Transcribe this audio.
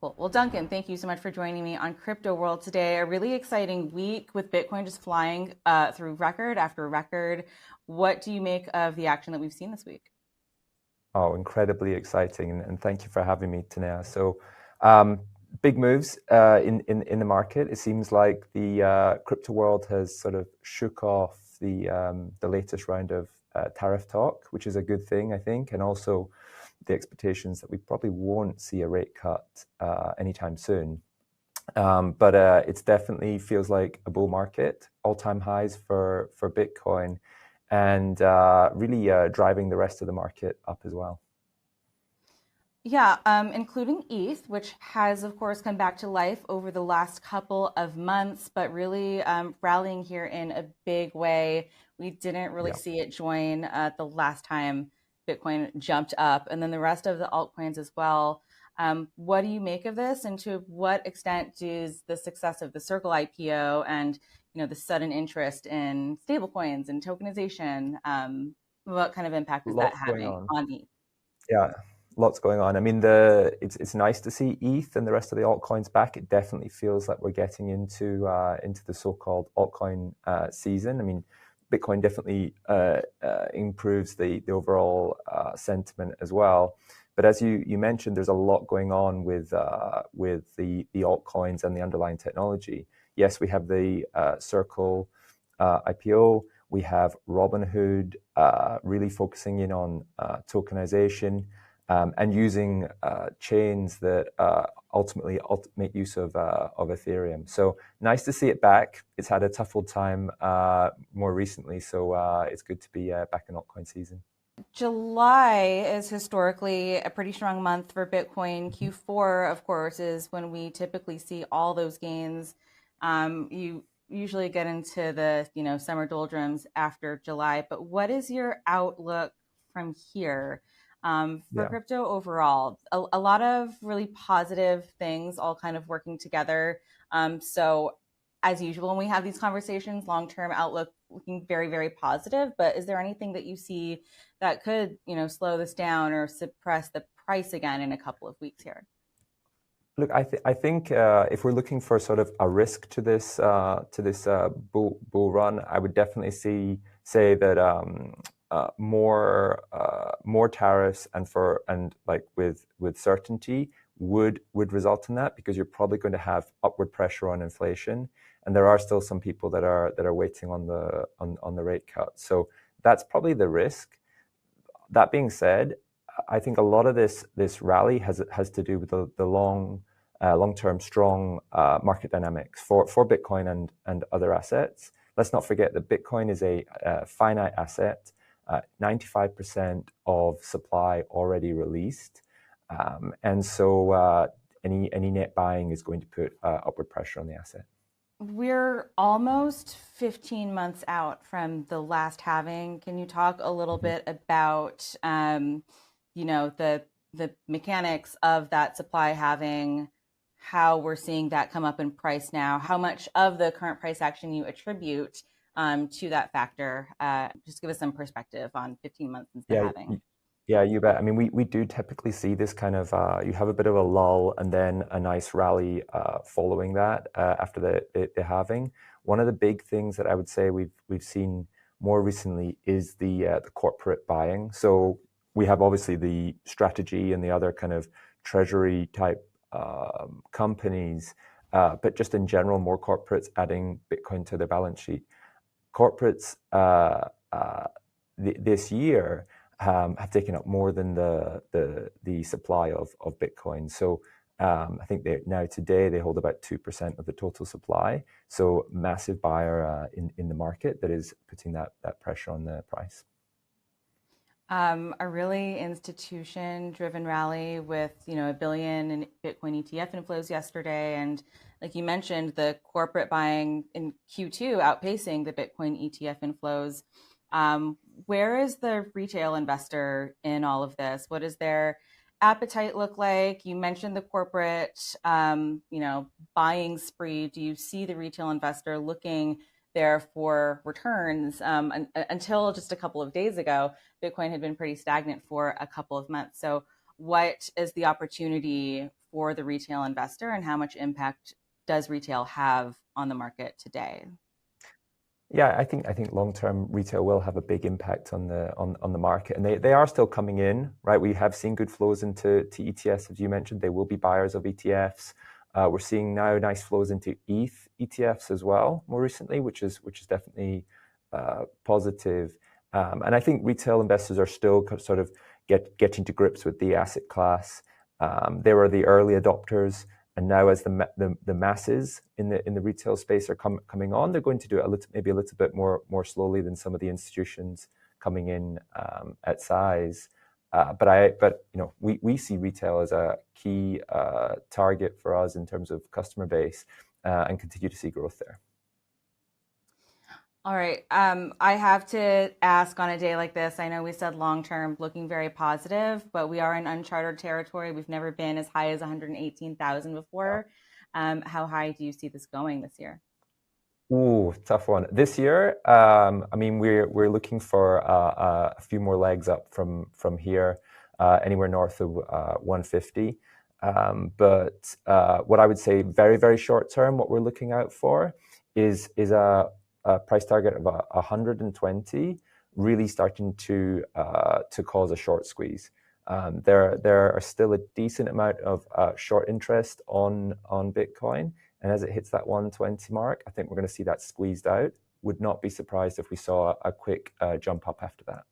Cool. Well, Duncan, thank you so much for joining me on Crypto World today. A really exciting week with Bitcoin just flying through record after record. What do you make of the action that we've seen this week? Oh, incredibly exciting, and thank you for having me, Tanea. So, big moves in the market. It seems like the crypto world has sort of shook off the latest round of tariff talk, which is a good thing, I think, and also the expectations that we probably won't see a rate cut anytime soon. But it definitely feels like a bull market, all-time highs for Bitcoin, and really driving the rest of the market up as well. Yeah, including ETH, which has, of course, come back to life over the last couple of months, but really rallying here in a big way. We didn't really Yeah. see it join the last time Bitcoin jumped up, and then the rest of the altcoins as well. What do you make of this, and to what extent does the success of the Circle IPO and the sudden interest in stablecoins and tokenization, what kind of impact is that Lots going having on. on ETH? Yeah, lots going on. I mean, it's nice to see ETH and the rest of the altcoins back. It definitely feels like we're getting into the so-called altcoin season. I mean, Bitcoin definitely improves the overall sentiment as well. But as you mentioned, there's a lot going on with the altcoins and the underlying technology. Yes, we have the Circle IPO. We have Robinhood really focusing in on tokenization and using chains that ultimately make use of Ethereum. So nice to see it back. It's had a tough old time more recently, so it's good to be back in altcoin season. July is historically a pretty strong month for Bitcoin. Q4, of course, is when we typically see all those gains. You usually get into the summer doldrums after July, but what is your outlook from here for Yeah. crypto overall? A lot of really positive things all kind of working together. So as usual, when we have these conversations, long-term outlook looking very, very positive. But is there anything that you see that could, slow this down or suppress the price again in a couple of weeks here? Look, I think if we're looking for sort of a risk to this bull run, I would definitely say that more tariffs and like with certainty would result in that, because you're probably going to have upward pressure on inflation, and there are still some people that are waiting on the rate cut. So that's probably the risk. That being said, I think a lot of this rally has to do with the long-term strong market dynamics for Bitcoin and other assets. Let's not forget that Bitcoin is a finite asset, 95% of supply already released, and so any net buying is going to put upward pressure on the asset. We're almost 15 months out from the last halving. Can you talk a little bit about, the mechanics of that supply halving, how we're seeing that come up in price now, how much of the current price action you attribute to that factor? Just give us some perspective on 15 months since the Yeah, halving. yeah, you bet. I mean, we do typically see this kind of, you have a bit of a lull and then a nice rally following that after the halving. One of the big things that I would say we've seen more recently is the corporate buying. So we have obviously the strategy and the other kind of treasury type companies, but just in general, more corporates adding Bitcoin to their balance sheet. Corporates this year have taken up more than the supply of Bitcoin. So I think today they hold about 2% of the total supply. So massive buyer in the market that is putting that pressure on the price. A really institution-driven rally with $1 billion in Bitcoin ETF inflows yesterday, and like you mentioned, the corporate buying in Q2 outpacing the Bitcoin ETF inflows. Where is the retail investor in all of this? What does their appetite look like? You mentioned the corporate, buying spree. Do you see the retail investor looking there for returns? Until just a couple of days ago, Bitcoin had been pretty stagnant for a couple of months. So what is the opportunity for the retail investor, and how much impact does retail have on the market today? Yeah, I think long term retail will have a big impact on the market, and they are still coming in, right? We have seen good flows into ETFs, as you mentioned. They will be buyers of ETFs. We're seeing now nice flows into ETH ETFs as well more recently, which is definitely positive. And I think retail investors are still sort of getting to grips with the asset class. They were the early adopters. And now, as the masses in the retail space are coming on, they're going to do it maybe a little bit more slowly than some of the institutions coming in at size. But we see retail as a key target for us in terms of customer base, and continue to see growth there. All right. I have to ask, on a day like this, I know we said long-term looking very positive, but we are in uncharted territory. We've never been as high as 118,000 before. How high do you see this going this year? Ooh, tough one. This year, I mean, we're looking for a few more legs up from here, anywhere north of 150. But what I would say, very, very short term, what we're looking out for is a price target of 120, really starting to cause a short squeeze. There are still a decent amount of short interest on Bitcoin, and as it hits that 120 mark, I think we're going to see that squeezed out. Would not be surprised if we saw a quick jump up after that.